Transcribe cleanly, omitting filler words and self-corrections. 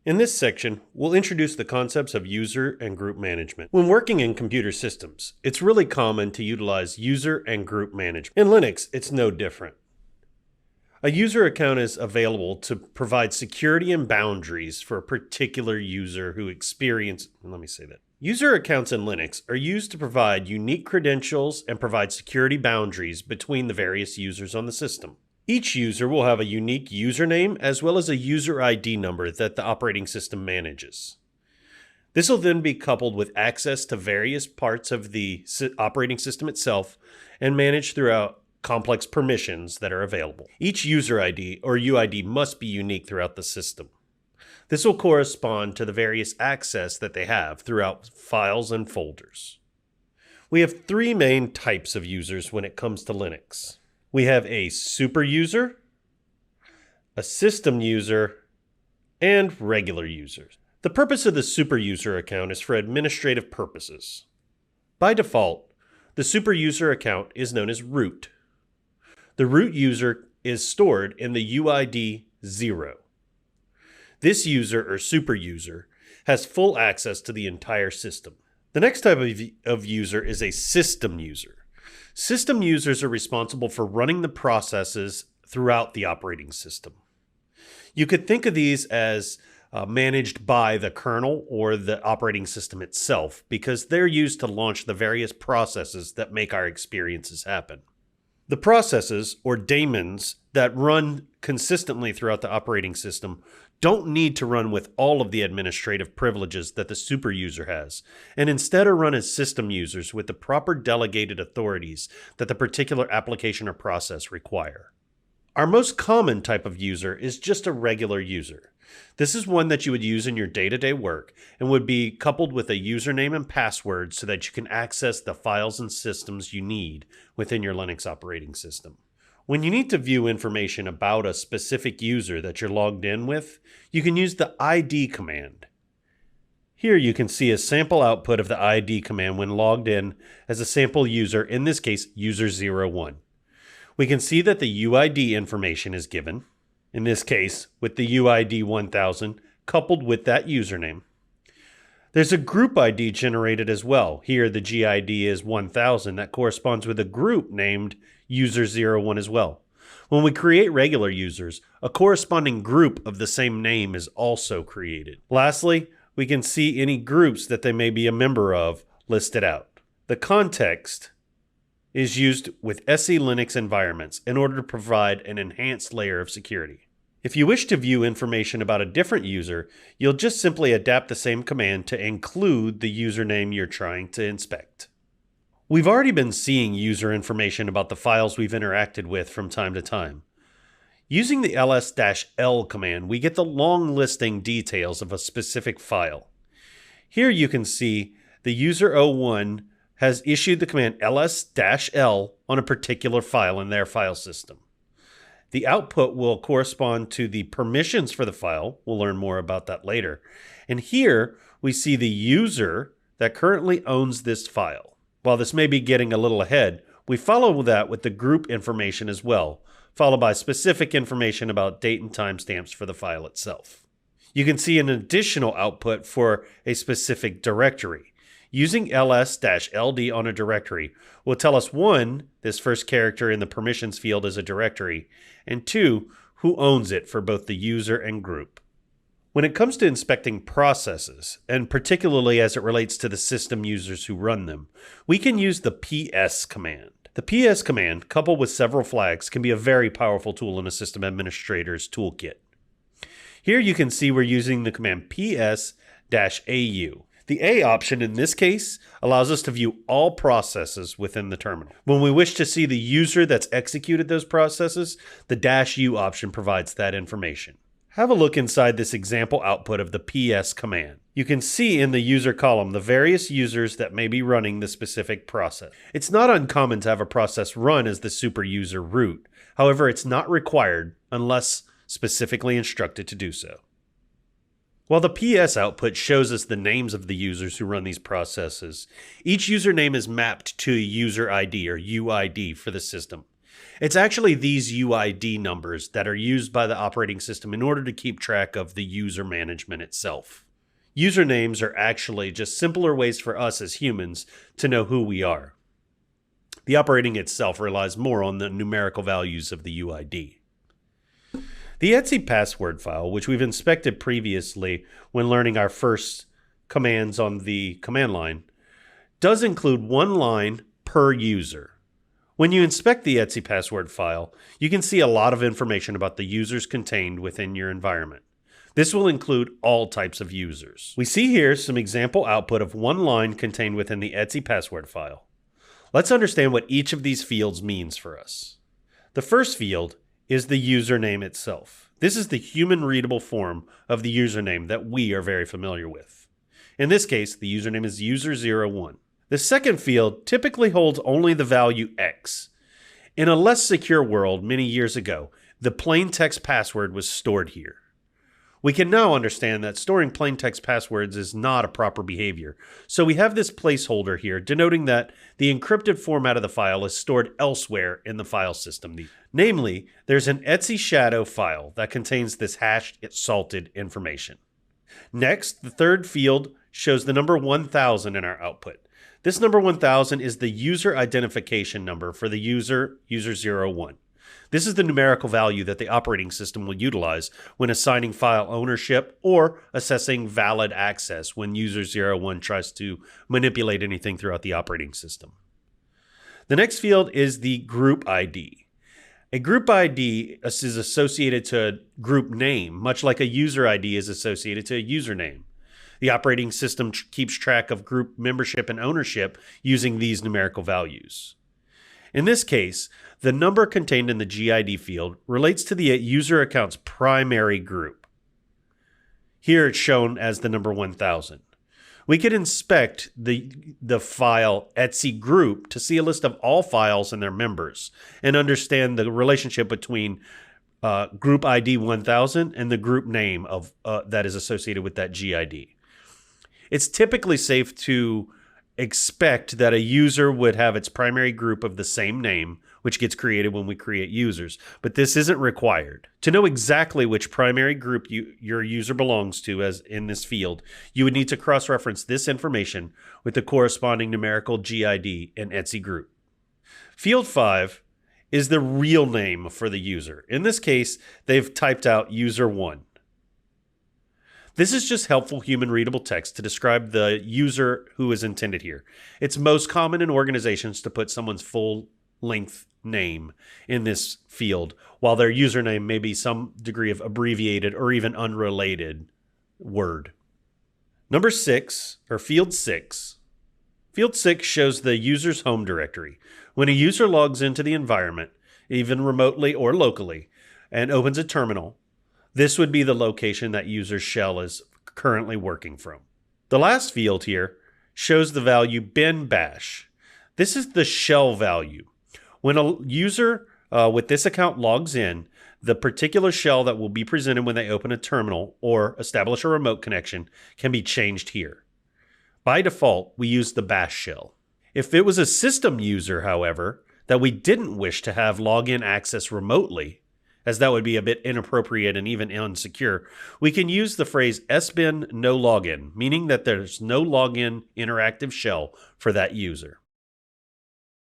In this section, we'll introduce the concepts of user and group management. When working in computer systems, it's really common to utilize user and group management. In Linux, it's no different. A user account is available to provide security and boundaries for a particular user who User accounts in Linux are used to provide unique credentials and provide security boundaries between the various users on the system. Each user will have a unique username as well as a user ID number that the operating system manages. This will then be coupled with access to various parts of the operating system itself and managed throughout complex permissions that are available. Each user ID or UID must be unique throughout the system. This will correspond to the various access that they have throughout files and folders. We have three main types of users when it comes to Linux. We have a super user, a system user, and regular users. The purpose of the super user account is for administrative purposes. By default, the super user account is known as root. The root user is stored in the UID 0. This user or super user has full access to the entire system. The next type of user is a system user. System users are responsible for running the processes throughout the operating system. You could think of these as managed by the kernel or the operating system itself because they're used to launch the various processes that make our experiences happen. The processes, or daemons, that run consistently throughout the operating system don't need to run with all of the administrative privileges that the super user has, and instead are run as system users with the proper delegated authorities that the particular application or process require. Our most common type of user is just a regular user. This is one that you would use in your day-to-day work and would be coupled with a username and password so that you can access the files and systems you need within your Linux operating system. When you need to view information about a specific user that you're logged in with, you can use the ID command. Here you can see a sample output of the ID command when logged in as a sample user, in this case, user01. We can see that the UID information is given, in this case, with the UID 1000 coupled with that username. There's a group ID generated as well. Here the GID is 1000 that corresponds with a group named user01 as well. When we create regular users, a corresponding group of the same name is also created. Lastly, we can see any groups that they may be a member of listed out. The context is used with SE Linux environments in order to provide an enhanced layer of security. If you wish to view information about a different user, you'll just simply adapt the same command to include the username you're trying to inspect. We've already been seeing user information about the files we've interacted with from time to time. Using the ls-l command, we get the long listing details of a specific file. Here you can see the user01 has issued the command ls-l on a particular file in their file system. The output will correspond to the permissions for the file. We'll learn more about that later. And here we see the user that currently owns this file. While this may be getting a little ahead, we follow that with the group information as well, followed by specific information about date and timestamps for the file itself. You can see an additional output for a specific directory. Using ls-ld on a directory will tell us 1, this first character in the permissions field is a directory, and 2, who owns it for both the user and group. When it comes to inspecting processes, and particularly as it relates to the system users who run them, we can use the ps command. The ps command, coupled with several flags, can be a very powerful tool in a system administrator's toolkit. Here you can see we're using the command ps-au. The A option in this case allows us to view all processes within the terminal. When we wish to see the user that's executed those processes, the -u option provides that information. Have a look inside this example output of the ps command. You can see in the user column the various users that may be running the specific process. It's not uncommon to have a process run as the super user root. However, it's not required unless specifically instructed to do so. While the PS output shows us the names of the users who run these processes, each username is mapped to a user ID or UID for the system. It's actually these UID numbers that are used by the operating system in order to keep track of the user management itself. Usernames are actually just simpler ways for us as humans to know who we are. The operating itself relies more on the numerical values of the UID. The etc password file, which we've inspected previously when learning our first commands on the command line, does include one line per user. When you inspect the etc password file, you can see a lot of information about the users contained within your environment. This will include all types of users. We see here some example output of one line contained within the etc password file. Let's understand what each of these fields means for us. The first field is the username itself. This is the human-readable form of the username that we are very familiar with. In this case, the username is user01. The second field typically holds only the value X. In a less secure world many years ago, the plain text password was stored here. We can now understand that storing plain text passwords is not a proper behavior, so we have this placeholder here denoting that the encrypted format of the file is stored elsewhere in the file system. Namely, there's an etc shadow file that contains this hashed salted information. Next, the third field shows the number 1000 in our output. This number 1000 is the user identification number for the user01. This is the numerical value that the operating system will utilize when assigning file ownership or assessing valid access when user01 tries to manipulate anything throughout the operating system. The next field is the group ID. A group ID is associated to a group name, much like a user ID is associated to a username. The operating system keeps track of group membership and ownership using these numerical values. In this case, the number contained in the GID field relates to the user account's primary group. Here it's shown as the number 1000. We could inspect the file etc group to see a list of all files and their members and understand the relationship between group ID 1000 and the group name of that is associated with that GID. It's typically safe to expect that a user would have its primary group of the same name, which gets created when we create users, but this isn't required. To know exactly which primary group your user belongs to as in this field, you would need to cross-reference this information with the corresponding numerical GID and etc group. Field 5 is the real name for the user. In this case, they've typed out user1. This is just helpful human-readable text to describe the user who is intended here. It's most common in organizations to put someone's full-length name in this field, while their username may be some degree of abbreviated or even unrelated word. Number 6, or field 6. Field 6 shows the user's home directory. When a user logs into the environment, even remotely or locally, and opens a terminal, this would be the location that user's shell is currently working from. The last field here shows the value bin bash. This is the shell value. When a user with this account logs in, the particular shell that will be presented when they open a terminal or establish a remote connection can be changed here. By default, we use the bash shell. If it was a system user, however, that we didn't wish to have login access remotely, as that would be a bit inappropriate and even unsecure, we can use the phrase sbin no login, meaning that there's no login interactive shell for that user.